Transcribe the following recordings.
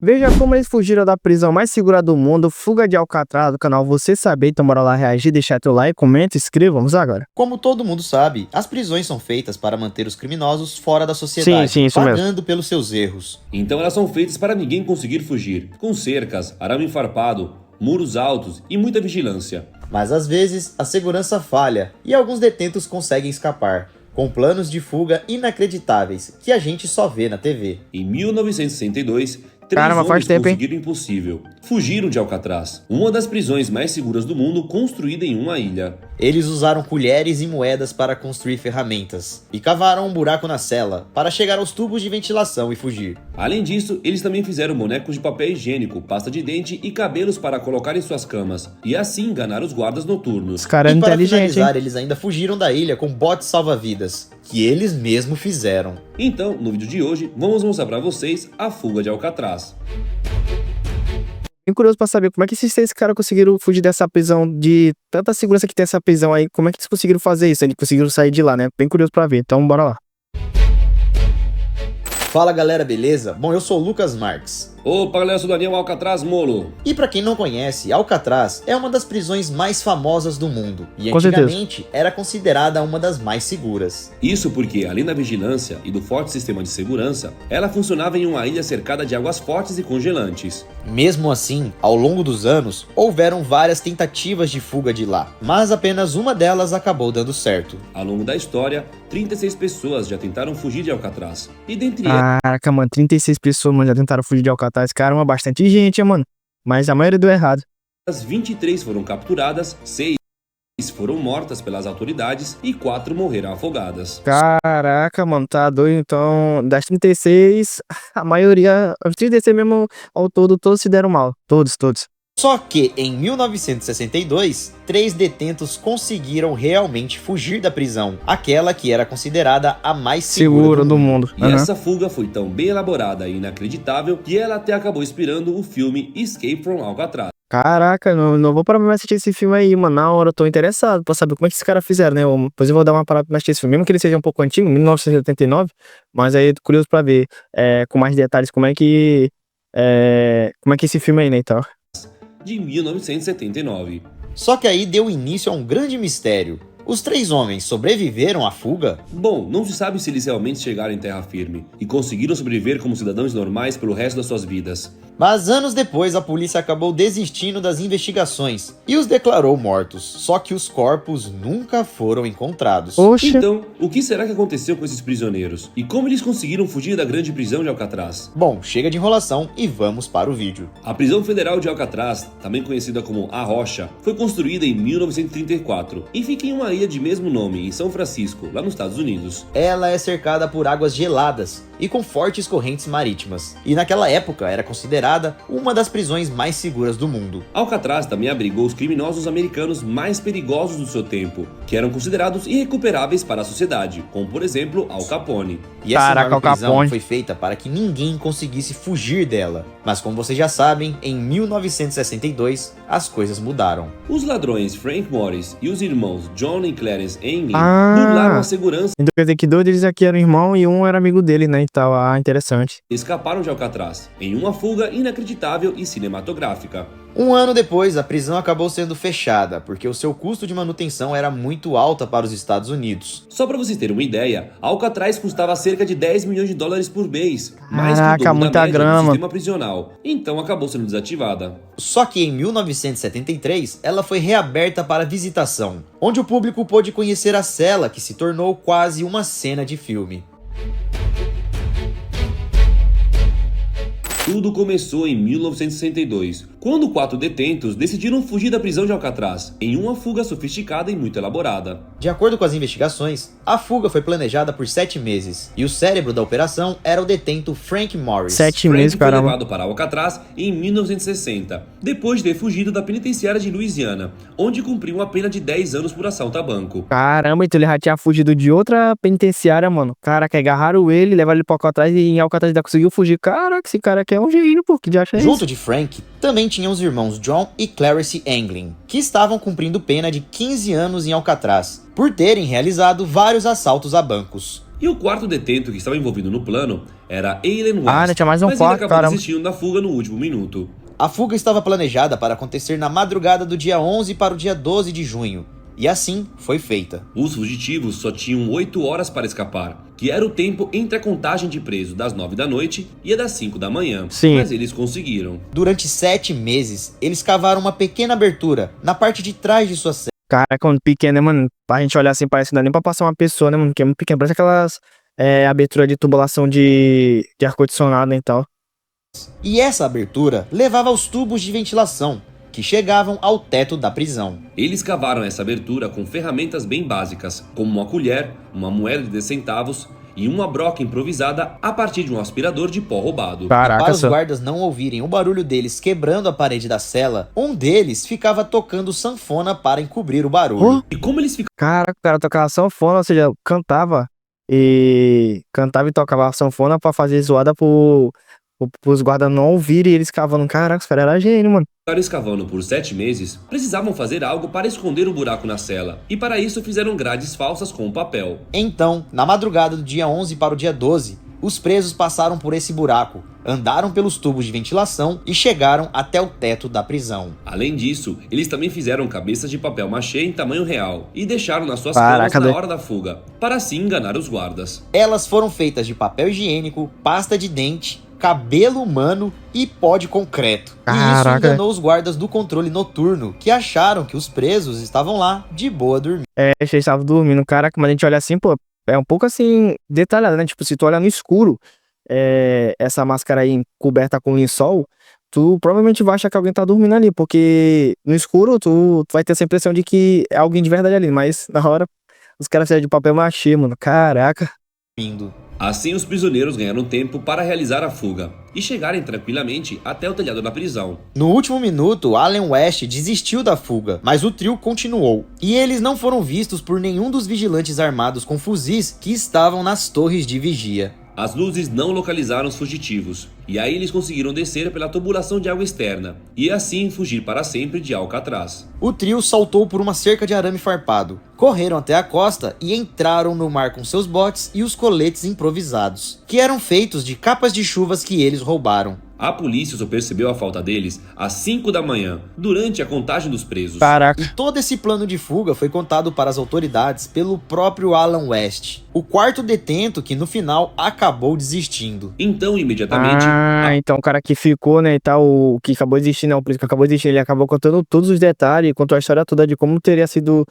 Veja como eles fugiram da prisão mais segura do mundo, Fuga de Alcatraz, do canal Você Saber. Então bora lá reagir, deixar teu like, comenta, inscreva, vamos agora. Como todo mundo sabe, as prisões são feitas para manter os criminosos fora da sociedade, Isso mesmo. pagando pelos seus erros. Então elas são feitas para ninguém conseguir fugir, com cercas, arame farpado, muros altos e muita vigilância. Mas às vezes a segurança falha e alguns detentos conseguem escapar, com planos de fuga inacreditáveis que a gente só vê na TV. Em 1962, três Caramba, faz homens tempo, hein? conseguiram o impossível. Fugiram de Alcatraz, uma das prisões mais seguras do mundo, construída em uma ilha. Eles usaram colheres e moedas para construir ferramentas e cavaram um buraco na cela para chegar aos tubos de ventilação e fugir. Além disso, eles também fizeram bonecos de papel higiênico, pasta de dente e cabelos para colocar em suas camas, e assim enganar os guardas noturnos. Os caras E para inteligentes, finalizar, hein? eles ainda fugiram da ilha com botes salva-vidas, que eles mesmos fizeram. Então, no vídeo de hoje, vamos mostrar para vocês a fuga de Alcatraz. Bem curioso pra saber como é que esses caras conseguiram fugir dessa prisão, de tanta segurança que tem essa prisão aí, como é que eles conseguiram fazer isso? Eles conseguiram sair de lá, né? Bem curioso pra ver, então bora lá. Fala galera, beleza? Bom, eu sou o Lucas Marques. Opa, galera, eu sou o Daniel Alcatraz Molo. E pra quem não conhece, Alcatraz é uma das prisões mais famosas do mundo e Com antigamente era considerada uma das mais seguras. Isso porque, além da vigilância e do forte sistema de segurança, ela funcionava em uma ilha cercada de águas fortes e congelantes. Mesmo assim, ao longo dos anos, houveram várias tentativas de fuga de lá, mas apenas uma delas acabou dando certo. Ao longo da história, 36 pessoas já tentaram fugir de Alcatraz. E dentre Caraca, mano, 36 pessoas, mano, já tentaram fugir de Alcatraz. Caramba, bastante gente, mano. Mas a maioria deu errado. elas, 23 foram capturadas, 6 foram mortas pelas autoridades e 4 morreram afogadas. Caraca, mano, tá doido. Então, das 36, a maioria, os 36 mesmo ao todo, todos se deram mal. Todos. Só que em 1962, 3 detentos conseguiram realmente fugir da prisão, aquela que era considerada a mais segura Seguro do mundo. E essa fuga foi tão bem elaborada e inacreditável que ela até acabou inspirando o filme Escape from Alcatraz. Caraca, não vou parar pra assistir esse filme aí, mano. Na hora, eu tô interessado pra saber como é que esses caras fizeram, né? Depois eu vou dar uma parada pra assistir esse filme, mesmo que ele seja um pouco antigo, 1979, mas aí tô curioso pra ver com mais detalhes como é que esse filme aí, né, então. De 1979. Só que aí deu início a um grande mistério. Os 3 homens sobreviveram à fuga? Bom, não se sabe se eles realmente chegaram em terra firme e conseguiram sobreviver como cidadãos normais pelo resto das suas vidas. Mas anos depois a polícia acabou desistindo das investigações e os declarou mortos, só que os corpos nunca foram encontrados. Oxe, Então, o que será que aconteceu com esses prisioneiros? E como eles conseguiram fugir da grande prisão de Alcatraz? Bom, chega de enrolação e vamos para o vídeo. A prisão federal de Alcatraz, também conhecida como A Rocha, foi construída em 1934 e fica em uma ilha de mesmo nome, em São Francisco, lá nos Estados Unidos. Ela é cercada por águas geladas e com fortes correntes marítimas, e naquela época era considerada uma das prisões mais seguras do mundo. Alcatraz também abrigou os criminosos americanos mais perigosos do seu tempo, que eram considerados irrecuperáveis para a sociedade, como por exemplo Al Capone. E essa Caraca, enorme Al prisão Capone. foi feita para que ninguém conseguisse fugir dela. Mas como vocês já sabem, em 1962 as coisas mudaram. Os ladrões Frank Morris e os irmãos John e Clarence Anglin Ah. burlaram a segurança então quer dizer que 2 deles aqui eram irmão e um era amigo dele, né, então, interessante. e escaparam de Alcatraz, em uma fuga inacreditável e cinematográfica. Um ano depois, a prisão acabou sendo fechada, porque o seu custo de manutenção era muito alta para os Estados Unidos. Só para vocês terem uma ideia, Alcatraz custava cerca de 10 milhões de dólares por mês, mais que o Caraca, dobro da muita média grana. do sistema prisional. Então acabou sendo desativada. Só que em 1973, ela foi reaberta para visitação, onde o público pôde conhecer a cela, que se tornou quase uma cena de filme. Tudo começou em 1962, quando 4 detentos decidiram fugir da prisão de Alcatraz, em uma fuga sofisticada e muito elaborada. De acordo com as investigações, a fuga foi planejada por 7 meses, e o cérebro da operação era o detento Frank Morris. 7 Frank meses, foi caramba. levado para Alcatraz em 1960, depois de ter fugido da penitenciária de Louisiana, onde cumpriu uma pena de 10 anos por assalto a banco. Caramba, então ele já tinha fugido de outra penitenciária, mano. Caraca, agarraram ele, levaram ele pra Alcatraz e em Alcatraz ainda conseguiu fugir. Caraca, esse cara aqui é um gênio, pô, que já é isso? Junto de Frank, também tinham os irmãos John e Clarence Anglin, que estavam cumprindo pena de 15 anos em Alcatraz, por terem realizado vários assaltos a bancos. E o quarto detento que estava envolvido no plano era Eileen West, né, tinha mais um mas quarto, ele acabou caramba. desistindo da fuga no último minuto. A fuga estava planejada para acontecer na madrugada do dia 11 para o dia 12 de junho, e assim foi feita. Os fugitivos só tinham 8 horas para escapar, que era o tempo entre a contagem de presos das 9 da noite e a das 5 da manhã. Sim. Mas eles conseguiram. Durante 7 meses, eles cavaram uma pequena abertura na parte de trás de sua cela. Caraca, muito pequeno, né, mano? Pra gente olhar assim, parece que não dá nem pra passar uma pessoa, né, mano? Que é muito pequeno. Parece aquelas aberturas de tubulação de ar-condicionado e tal. E essa abertura levava aos tubos de ventilação, que chegavam ao teto da prisão. Eles cavaram essa abertura com ferramentas bem básicas, como uma colher, uma moeda de 10 centavos e uma broca improvisada a partir de um aspirador de pó roubado. Caraca, Para os só. guardas não ouvirem o barulho deles quebrando a parede da cela, um deles ficava tocando sanfona para encobrir o barulho. E como eles Caraca, o cara tocava sanfona, ou seja, cantava e tocava sanfona pra fazer zoada pros guardas não ouvirem e eles cavando. Caraca, os caras eram gênio, mano. ficaram escavando por 7 meses, precisavam fazer algo para esconder o buraco na cela, e para isso fizeram grades falsas com papel. Então, na madrugada do dia 11 para o dia 12, os presos passaram por esse buraco, andaram pelos tubos de ventilação e chegaram até o teto da prisão. Além disso, eles também fizeram cabeças de papel machê em tamanho real e deixaram nas suas Caraca, camas na doido. hora da fuga, para assim enganar os guardas. Elas foram feitas de papel higiênico, pasta de dente, cabelo humano e pó de concreto. E isso Caraca. enganou os guardas do controle noturno, que acharam que os presos estavam lá de boa dormindo. Eles estavam dormindo. Caraca, mas a gente olha assim, pô, é um pouco assim, detalhado, né? Tipo, se tu olha no escuro, essa máscara aí coberta com lençol, tu provavelmente vai achar que alguém tá dormindo ali, porque no escuro tu vai ter essa impressão de que é alguém de verdade ali, mas na hora os caras fizeram de papel machê, mano. Caraca. Assim, os prisioneiros ganharam tempo para realizar a fuga e chegarem tranquilamente até o telhado da prisão. No último minuto, Allen West desistiu da fuga, mas o trio continuou. E eles não foram vistos por nenhum dos vigilantes armados com fuzis que estavam nas torres de vigia. As luzes não localizaram os fugitivos, e aí eles conseguiram descer pela tubulação de água externa, e assim fugir para sempre de Alcatraz. O trio saltou por uma cerca de arame farpado, correram até a costa e entraram no mar com seus botes e os coletes improvisados, que eram feitos de capas de chuvas que eles roubaram. A polícia só percebeu a falta deles às 5 da manhã, durante a contagem dos presos. Caraca. E todo esse plano de fuga foi contado para as autoridades pelo próprio Alan West, o quarto detento que no final acabou desistindo. Então, imediatamente, Então o cara que ficou, né, e tal, o que acabou existindo, né, o polícia que acabou existindo, ele acabou contando todos os detalhes, contou a história toda de como teria sido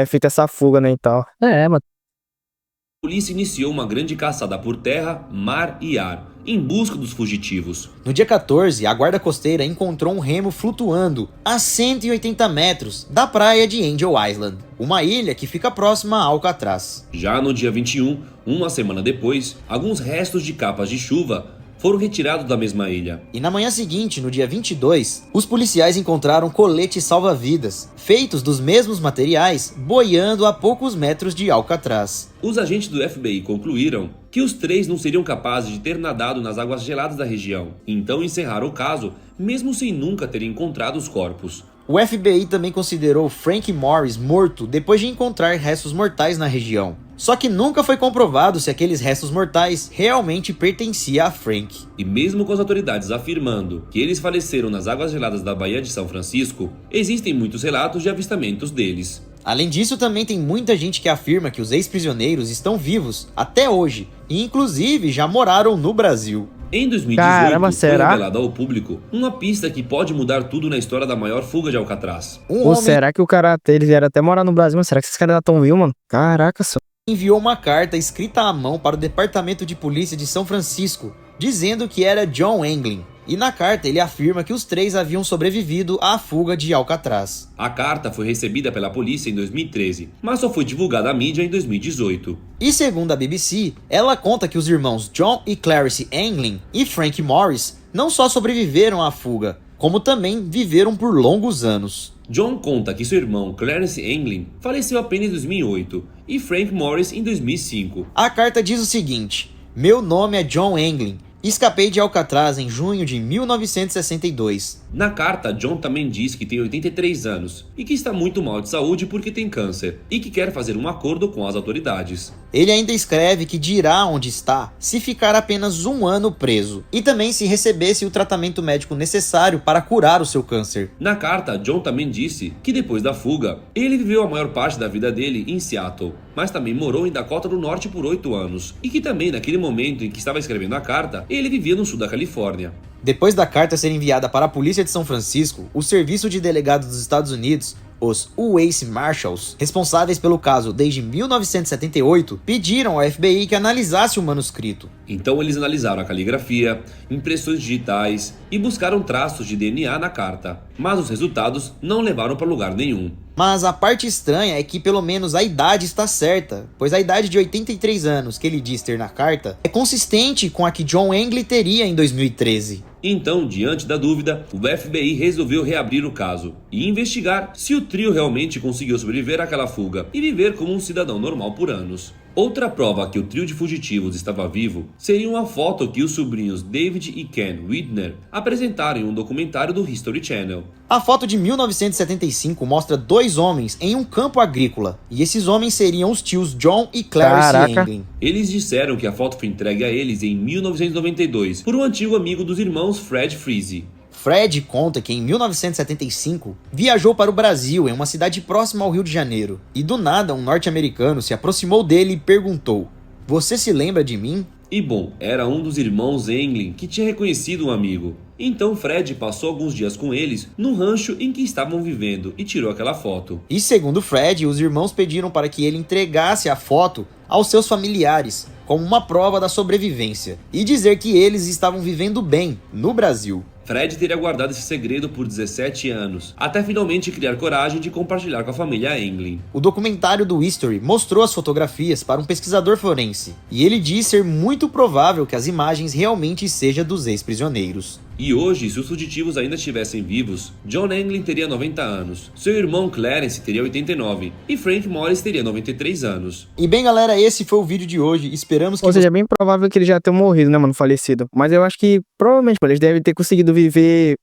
feita essa fuga, né, e tal. Mano. a polícia iniciou uma grande caçada por terra, mar e ar, em busca dos fugitivos. No dia 14, a guarda costeira encontrou um remo flutuando a 180 metros da praia de Angel Island, uma ilha que fica próxima a Alcatraz. Já no dia 21, uma semana depois, alguns restos de capas de chuva foram retirados da mesma ilha. E na manhã seguinte, no dia 22, os policiais encontraram coletes salva-vidas, feitos dos mesmos materiais, boiando a poucos metros de Alcatraz. Os agentes do FBI concluíram que os 3 não seriam capazes de ter nadado nas águas geladas da região, então encerraram o caso, mesmo sem nunca terem encontrado os corpos. O FBI também considerou Frank Morris morto depois de encontrar restos mortais na região. Só que nunca foi comprovado se aqueles restos mortais realmente pertenciam a Frank. E mesmo com as autoridades afirmando que eles faleceram nas águas geladas da Baía de São Francisco, existem muitos relatos de avistamentos deles. Além disso, também tem muita gente que afirma que os ex-prisioneiros estão vivos até hoje, e inclusive já moraram no Brasil. Em 2018, Caramba, foi será? revelada ao público uma pista que pode mudar tudo na história da maior fuga de Alcatraz. Um Ou homem será que o cara, eles vieram até morar no Brasil, mas será que esses caras ainda estão vivos, mano? Caraca, só. enviou uma carta escrita à mão para o Departamento de Polícia de São Francisco, dizendo que era John Englin. E na carta ele afirma que os 3 haviam sobrevivido à fuga de Alcatraz. A carta foi recebida pela polícia em 2013, mas só foi divulgada à mídia em 2018. E segundo a BBC, ela conta que os irmãos John e Clarice Englin e Frank Morris não só sobreviveram à fuga, como também viveram por longos anos. John conta que seu irmão Clarence Englin faleceu apenas em 2008 e Frank Morris em 2005. A carta diz o seguinte: meu nome é John Englin. Escapei de Alcatraz em junho de 1962. Na carta, John também diz que tem 83 anos e que está muito mal de saúde porque tem câncer e que quer fazer um acordo com as autoridades. Ele ainda escreve que dirá onde está se ficar apenas 1 ano preso e também se recebesse o tratamento médico necessário para curar o seu câncer. Na carta, John também disse que depois da fuga, ele viveu a maior parte da vida dele em Seattle, mas também morou em Dakota do Norte por 8 anos, e que também naquele momento em que estava escrevendo a carta, ele vivia no sul da Califórnia. Depois da carta ser enviada para a polícia de São Francisco, o Serviço de Delegados dos Estados Unidos, os U.S. Marshals, responsáveis pelo caso desde 1978, pediram ao FBI que analisasse o manuscrito. Então eles analisaram a caligrafia, impressões digitais e buscaram traços de DNA na carta, mas os resultados não levaram para lugar nenhum. Mas a parte estranha é que pelo menos a idade está certa, pois a idade de 83 anos que ele diz ter na carta é consistente com a que John Anglin teria em 2013. Então, diante da dúvida, o FBI resolveu reabrir o caso e investigar se o trio realmente conseguiu sobreviver àquela fuga e viver como um cidadão normal por anos. Outra prova que o trio de fugitivos estava vivo seria uma foto que os sobrinhos David e Ken Widner apresentaram em um documentário do History Channel. A foto de 1975 mostra 2 homens em um campo agrícola, e esses homens seriam os tios John e Clarice Anglin. Eles disseram que a foto foi entregue a eles em 1992 por um antigo amigo dos irmãos Fred Freese. Fred conta que em 1975 viajou para o Brasil em uma cidade próxima ao Rio de Janeiro, e do nada um norte-americano se aproximou dele e perguntou: "Você se lembra de mim?" E bom, era um dos irmãos Anglin que tinha reconhecido um amigo. Então Fred passou alguns dias com eles no rancho em que estavam vivendo e tirou aquela foto. E segundo Fred, os irmãos pediram para que ele entregasse a foto aos seus familiares, como uma prova da sobrevivência, e dizer que eles estavam vivendo bem no Brasil. Fred teria guardado esse segredo por 17 anos, até finalmente criar coragem de compartilhar com a família Anglin. O documentário do History mostrou as fotografias para um pesquisador forense, e ele diz ser muito provável que as imagens realmente sejam dos ex-prisioneiros. E hoje, se os fugitivos ainda estivessem vivos, John Anglin teria 90 anos, seu irmão Clarence teria 89 e Frank Morris teria 93 anos. E bem galera, esse foi o vídeo de hoje, esperamos que... Ou seja, é bem provável que ele já tenha morrido, né, mano, falecido. Mas eu acho que, provavelmente, mano, eles devem ter conseguido viver,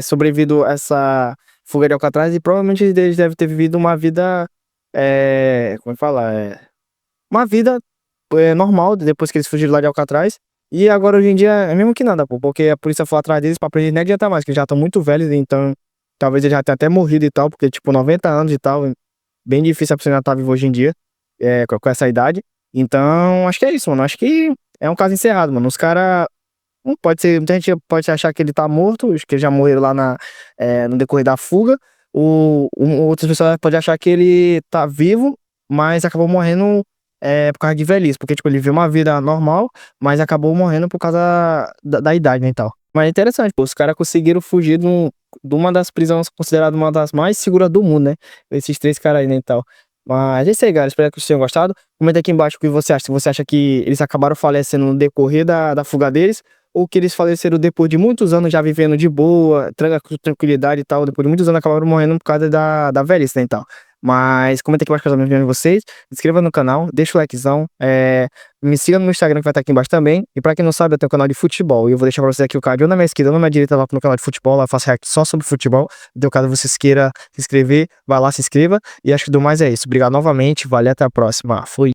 sobrevivido essa fuga de Alcatraz, e provavelmente eles devem ter vivido uma vida, como é que fala? Uma vida normal, depois que eles fugiram lá de Alcatraz. E agora, hoje em dia, é mesmo que nada, pô, porque a polícia foi atrás deles pra prender, nem adianta mais, que eles já estão muito velhos, então talvez eles já tenham até morrido e tal, porque, tipo, 90 anos e tal, bem difícil a pessoa ainda estar viva hoje em dia, com essa idade. Então, acho que é isso, mano, acho que é um caso encerrado, mano. Os caras, pode ser, muita gente pode achar que ele tá morto, que eles já morreram lá no decorrer da fuga, outras pessoas podem achar que ele tá vivo, mas acabou morrendo por causa de velhice, porque tipo, ele viveu uma vida normal, mas acabou morrendo por causa da idade, né, e tal. Mas é interessante, pô, os caras conseguiram fugir de uma das prisões consideradas uma das mais seguras do mundo, né, esses 3 caras aí, né, e tal. Mas é isso aí, galera, espero que vocês tenham gostado. Comenta aqui embaixo o que você acha, se você acha que eles acabaram falecendo no decorrer da fuga deles, ou que eles faleceram depois de muitos anos já vivendo de boa, tranquilidade e tal, depois de muitos anos acabaram morrendo por causa da velhice, né, e tal. Mas comenta aqui embaixo com as opiniões de vocês, se inscreva no canal, deixa o likezão, me siga no Instagram que vai estar aqui embaixo também. E pra quem não sabe, eu tenho um canal de futebol, e eu vou deixar pra vocês aqui o card ou na minha esquerda ou na minha direita lá no canal de futebol, lá eu faço react só sobre futebol. Então caso vocês queiram se inscrever, vai lá, se inscreva, e acho que do mais é isso. Obrigado novamente, valeu, até a próxima, fui!